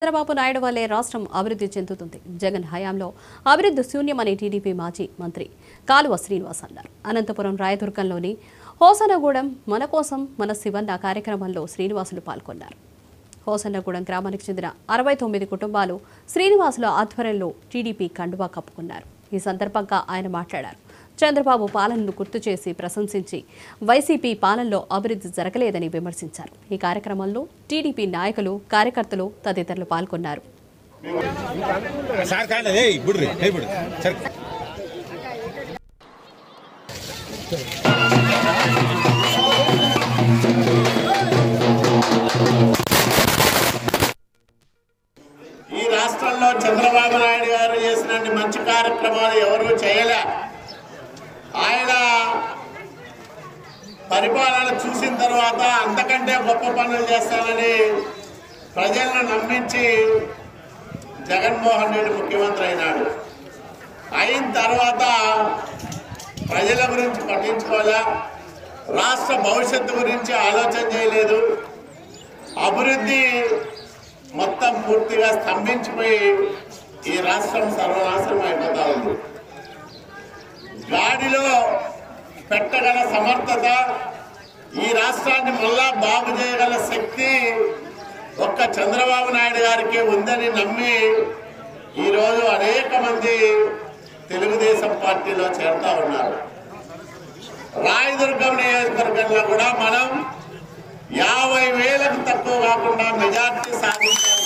చంద్రబాబు నాయుడు వల్లే రాష్ట్రం అభివృద్ధి చెందుతుంది. జగన్ హయాంలో అభివృద్ధి శూన్యమని టీడీపీ మాజీ మంత్రి కాలువ శ్రీనివాస్ అన్నారు. అనంతపురం రాయదుర్గంలోని హోసనగూడెం మన కోసం మన శివన్న కార్యక్రమంలో శ్రీనివాసులు పాల్గొన్నారు. హోసన్నగూడెం గ్రామానికి చెందిన 69 కుటుంబాలు శ్రీనివాసుల ఆధ్వర్యంలో టీడీపీ కండువా కప్పుకున్నారు. ఈ సందర్భంగా ఆయన మాట్లాడారు. చంద్రబాబు పాలనను గుర్తు చేసి ప్రశంసించి వైసీపీ పాలనలో అభివృద్ధి జరగలేదని విమర్శించారు. ఈ కార్యక్రమంలో టీడీపీ నాయకులు, కార్యకర్తలు తదితరులు పాల్గొన్నారు. ఈ రాష్ట్రంలో చంద్రబాబు నాయుడు గారు చేసినటువంటి మంచి కార్యక్రమాలు ఎవరూ చేయలే. ఆయన పరిపాలన చూసిన తర్వాత అంతకంటే గొప్ప పనులు చేస్తానని ప్రజలను నమ్మించి జగన్మోహన్ రెడ్డి ముఖ్యమంత్రి అయినాడు. అయిన తర్వాత ప్రజల గురించి పట్టించుకోలే, రాష్ట్ర భవిష్యత్తు గురించి ఆలోచన చేయలేదు. అభివృద్ధి మొత్తం పూర్తిగా స్తంభించిపోయి ఈ రాష్ట్రం సర్వనాశనం అయిపోతా ఉంది. గాడిలో పెట్టగల సమర్థత, ఈ రాష్ట్రాన్ని మళ్ళా బాగు చేయగల శక్తి ఒక్క చంద్రబాబు నాయుడు గారికి ఉందని నమ్మి ఈరోజు అనేక మంది తెలుగుదేశం పార్టీలో చేరుతా ఉన్నారు. రాయదుర్గం నియోజకవర్గంలో కూడా మనం 50,000కు తక్కువ కాకుండా మెజార్టీ సాధించాం.